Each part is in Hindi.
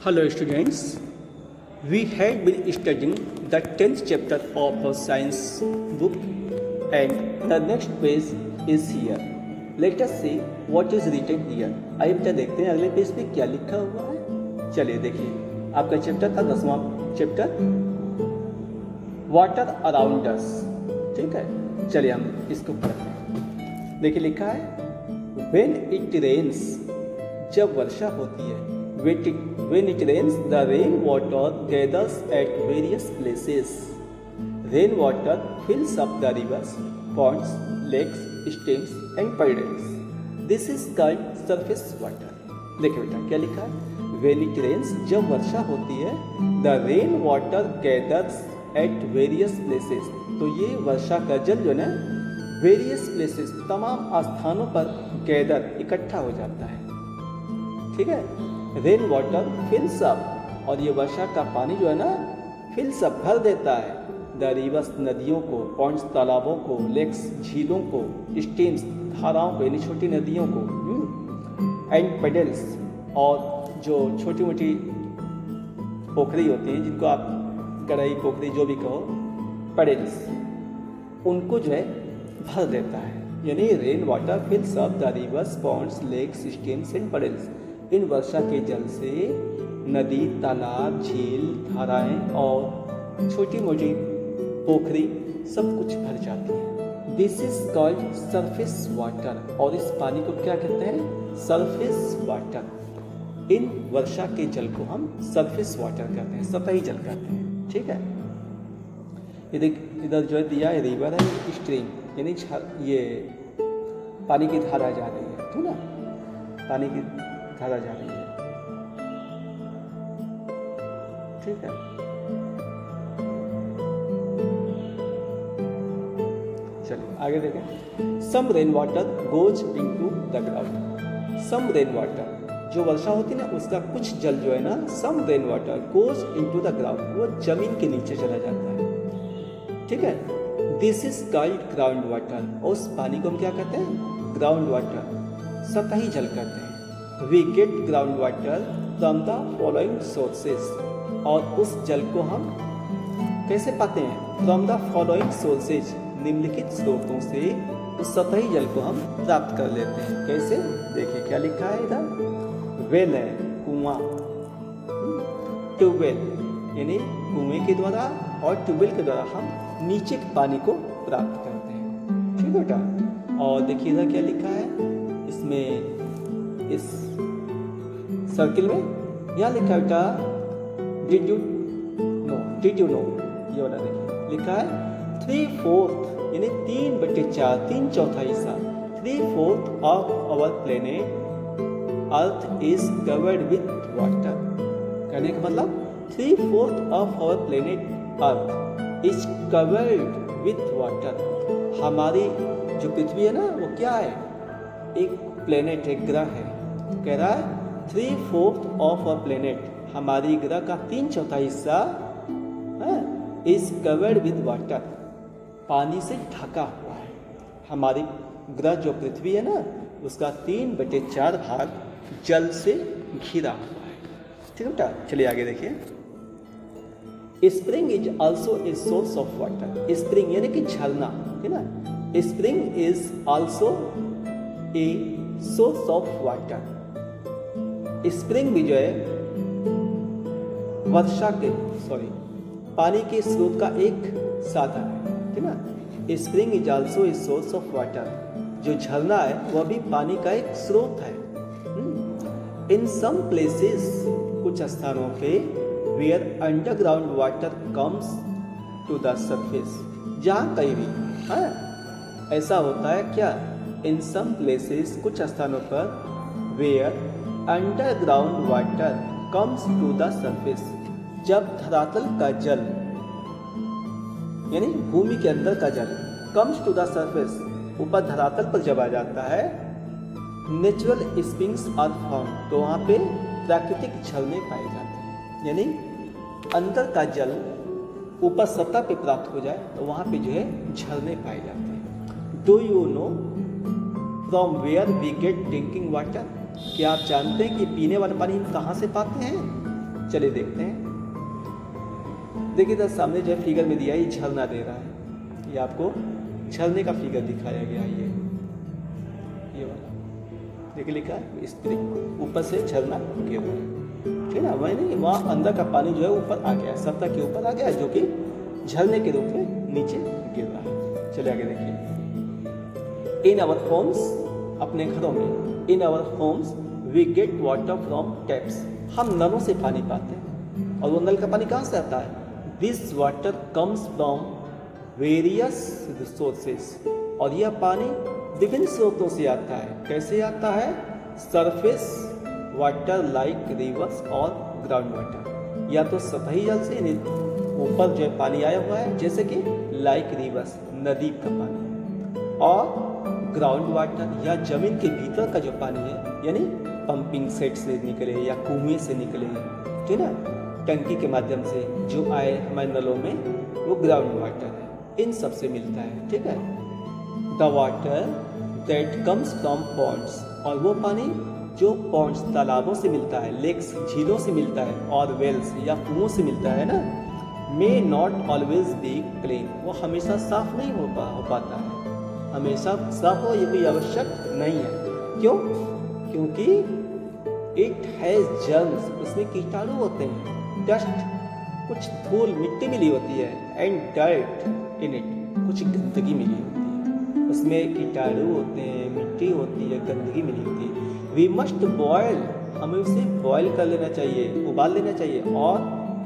Hello students, we had been studying the 10th chapter of our science book and the next page is here. Let us see what is written here. आइए बेटा देखते हैं अगले पेज पे क्या लिखा हुआ है। चलिए देखिए, आपका चैप्टर था 10वां चैप्टर वाटर अराउंड अस। ठीक है, चलिए हम इसको पढ़ते हैं। देखिए लिखा है When it rains, जब वर्षा होती है, when it rains, the rain water gathers at various places. Rain water fills up the rivers, ponds, lakes, streams and puddles. This is called surface water. देखिए बेटा क्या लिखा है, when it rains, जब वर्षा होती है, the rain water gathers at various places. तो ये वर्षा का जल जो है ना वेरियस प्लेसेस तमाम स्थानों पर गैदर इकट्ठा हो जाता है। ठीक है, रेन वाटर फिल्स अप, और ये वर्षा का पानी जो है ना फिल्स अप भर देता है द रिवर्स नदियों को, पॉन्ड्स तालाबों को, लेक्स झीलों को, स्ट्रीम्स धाराओं को यानी छोटी नदियों को, एंड पेडल्स और जो छोटी मोटी पोखरी होती हैं जिनको आप कढ़ाई पोखरी जो भी कहो, पेडल्स, उनको जो है भर देता है। यानी rain water fills up the rivers, ponds, lakes, streams and puddles. इन वर्षा के जल से नदी, तालाब, झील, धाराएं और छोटी मोटी पोखरी सब कुछ भर जाती है। This is called surface water, और इस पानी को क्या कहते हैं, सरफेस वाटर। इन वर्षा के जल को हम सरफेस वाटर कहते हैं, सतही जल कहते हैं। ठीक है, इधर जो है दिया है रिवर है, स्ट्रीम यानी ये पानी की धारा जा रही है, ठीक ना, पानी की धारा जा रही है। ठीक है, चलिए आगे देखें। Some rain water goes into the ground. Some rain water, जो वर्षा होती है ना उसका कुछ जल जो है ना, some rain water goes into the ground, वो जमीन के नीचे चला जाता है। ठीक है, this is called ground water, और उस पानी को हम क्या कहते हैं, ग्राउंड वाटर, सतही जल कहते हैं। We get ground water from the following sources, और उस जल को हम कैसे पाते हैं, फ्रॉम द फॉलोइंग सोर्सेज, निम्नलिखित स्रोतों से उस सतही जल को हम प्राप्त कर लेते हैं। कैसे, देखिए क्या लिखा है इधर, वेल है कुआं, ट्यूबवेल यानी कुएं के द्वारा और ट्यूबवेल के द्वारा हम नीचे के पानी को प्राप्त करते हैं। ठीक है बेटा, और देखिए इधर क्या लिखा है, इसमें इस सर्किल में यहाँ लिखा है बेटा, डिड यू नो, ये वाला देखिए लिखा है 3/4 यानी 3/4, 3/4 हिस्सा, 3/4 of our planet earth is covered with water. कहने का मतलब 3/4 of our planet earth is covered with water. हमारी जो पृथ्वी है ना वो क्या है, एक प्लेनेट, एक ग्रह है। तो कह रहा है 3/4 ऑफ आवर प्लेनेट, हमारी ग्रह का 3/4 हिस्सा इज कवर्ड विथ वाटर, पानी से ढका हुआ है। हमारी ग्रह जो पृथ्वी है ना उसका 3/4 भाग जल से घिरा हुआ है। ठीक है बेटा, चलिए आगे देखिए। Spring is also a source of water. Spring यानी कि झरना, है ना, spring is also a source of water. Spring भी जो है पानी के स्रोत का एक साधन है, ठीक ना। Spring is also a source of water, जो झरना है वह भी पानी का एक स्रोत है। इन सम प्लेसेस, कुछ स्थानों पे, where underground water comes to the surface, जहाँ कहीं भी ऐसा होता है क्या, इन सम प्लेसेस, कुछ स्थानों पर, where underground water comes to the surface, जब धरातल का जल यानी भूमि के अंदर का जल, कम्स टू द सरफेस, ऊपर धरातल पर जब आ जाता है, नेचुरल स्प्रिंग्स आर फाउंड, तो वहाँ पे प्राकृतिक झरने पाए जाते हैं। यानी अंदर का जल ऊपर सतह पे प्राप्त हो जाए तो वहाँ पे जो है झरने पाए जाते हैं। Do you know from where we get drinking water, क्या आप जानते हैं कि पीने वाला पानी हम कहाँ से पाते हैं? चलिए देखते हैं। देखिए इधर सामने जो फिगर में दिया है ये झरना दे रहा है, ये आपको झरने का फिगर दिखाया गया है। ये वाला देखिए लिखा है स्त्री, ऊपर से झरना गिर रहा है, ठीक है ना। मैंने वहाँ अंदर का पानी जो है ऊपर आ गया, सतह के ऊपर आ गया, जो कि झरने के रूप में नीचे गिर रहा है। चलिए आगे देखिए। इन आवर होम्स, अपने घरों में, in our homes we get water from taps, हम नलों से पानी पाते हैं। और वो नल का पानी कहाँ से आता है? This water comes from various sources, और यह पानी विभिन्न स्रोतों से आता है। कैसे आता है? सरफेस वाटर लाइक रिवर्स और ग्राउंड वाटर, या तो सतही जल से ऊपर जो पानी आया हुआ है जैसे कि लाइक रिवर्स नदी का पानी, और ग्राउंड वाटर या जमीन के भीतर का जो पानी है, यानी पंपिंग सेट से निकले या कुएं से निकले, ठीक है ना, टंकी के माध्यम से जो आए हमारे नलों में, वो ग्राउंड वाटर है। इन सब से मिलता है, ठीक है। The water that comes from ponds, और वो पानी जो पॉन्ड्स तालाबों से मिलता है, लेक्स झीलों से मिलता है, और वेल्स या कुओं से मिलता है ना, may not always be clean, वो हमेशा साफ नहीं हो पाता है, हमेशा साफ हो ये कोई आवश्यक नहीं है। क्यों? क्योंकि इट हैज जर्म्स, उसमें कीटाणु होते हैं, डस्ट कुछ धूल मिट्टी मिली होती है, एंड डर्ट इन इट, कुछ गंदगी मिली होती है, उसमें कीटाणु होते हैं, मिट्टी होती है, गंदगी मिली होती है। वी मस्ट बॉयल, हमें उसे बॉयल कर लेना चाहिए, उबाल लेना चाहिए, और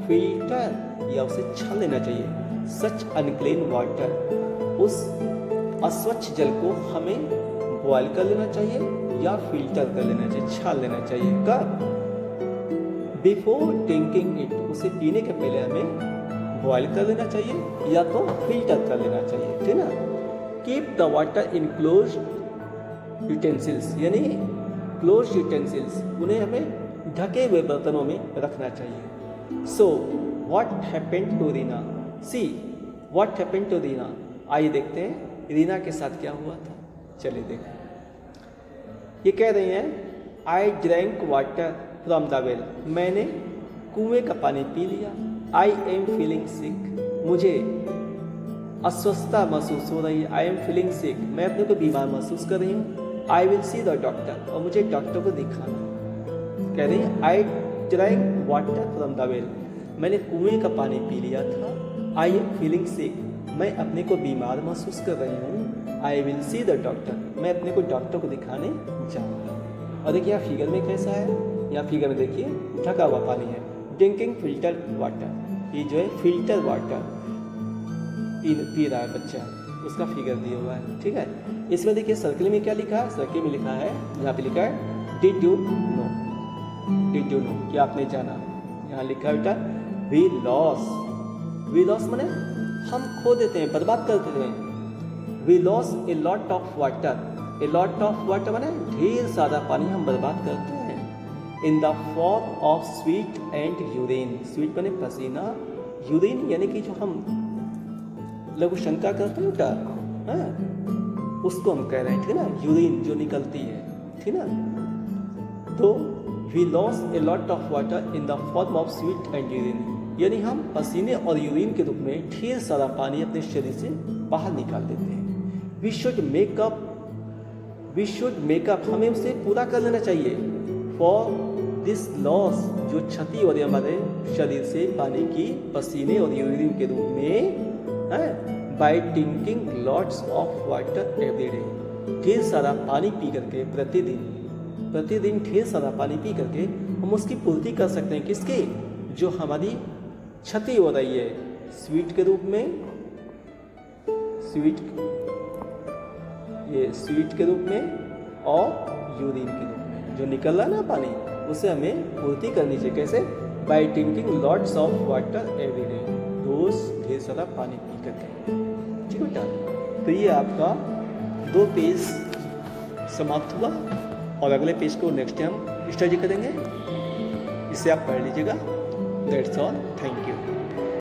फिल्टर या उसे छान लेना चाहिए। सच अनक्लीन वाटर, उस अस्वच्छ जल को हमें बॉयल कर लेना चाहिए या फिल्टर कर लेना चाहिए, छान लेना चाहिए। कब? बिफोर ड्रिंकिंग इट, उसे पीने के पहले हमें बॉयल कर लेना चाहिए या तो फिल्टर कर लेना चाहिए, ठीक ना। Keep the water in close utensils, यानी क्लोज यूटेंसिल्स, उन्हें हमें ढके हुए बर्तनों में रखना चाहिए। So what happened to Reena, see what happened to Reena, आइए देखते हैं रीना के साथ क्या हुआ था। चलिए देखें। ये कह रही हैं I drank water from the well, मैंने कुएं का पानी पी लिया। आई एम फीलिंग सिक, मुझे अस्वस्थता महसूस हो रही है। आई एम फीलिंग सिक, मैं अपने को बीमार महसूस कर रही हूँ। I will see the doctor, और मुझे डॉक्टर को दिखाना। कह रही है I drank water from the well, मैंने कुएं का पानी पी लिया था। आई एम फीलिंग सिक, मैं अपने को बीमार महसूस कर रही हूँ। I will see the doctor, मैं अपने को डॉक्टर को दिखाने जाऊँगी। और देखिए यहाँ फिगर में कैसा है, यहाँ फिगर में देखिए ढका हुआ पानी है, ड्रिंकिंग फिल्टर वाटर, ये जो है फिल्टर वाटर पी रहा है बच्चा, उसका फिगर दिया हुआ है, ठीक है। इसमें देखिए सर्किल में क्या लिखा है, सर्किल में लिखा है, यहाँ पे लिखा है did you know, did you know, क्या आपने जाना। यहाँ लिखा है बेटा वी लॉस, वी लॉस माने हम खो देते हैं, बर्बाद कर देते हैं। We loss a lot of water, a lot of water माने ढेर सारा पानी हम बर्बाद करते हैं। In the form of sweat and urine, sweat माने पसीना, यूरिन यानी कि जो हम लघु शंका करते हैं बेटा, उसको हम कह रहे हैं, ठीक है ना, यूरिन जो निकलती है, ठीक है ना। तो we loss a lot of water in the form of sweat and urine, यानी हम पसीने और यूरिन के रूप में ढेर सारा पानी अपने शरीर से बाहर निकाल देते हैं। We should make up, we should make up, हमें उसे पूरा कर लेना चाहिए। फॉर दिस लॉस, जो क्षति हो रही है हमारे शरीर से पानी की पसीने और यूरिन के रूप में, bye drinking lots of water every day, ढेर सारा पानी पी करके प्रतिदिन ढेर सारा पानी पी करके हम उसकी पूर्ति कर सकते हैं। किसकी? जो हमारी क्षति हो रही है स्वीट के रूप में, स्वीट के रूप में और यूरिन के रूप में जो निकल रहा है ना पानी, उसे हमें पूर्ति करनी चाहिए। कैसे? By drinking lots of water every day, रोज ढेर सारा पानी पी करके, ठीक है बेटा। तो ये आपका 2 पेज समाप्त हुआ, और अगले पेज को नेक्स्ट टाइम स्टडी करेंगे, इसे आप पढ़ लीजिएगा। That's all, thank you.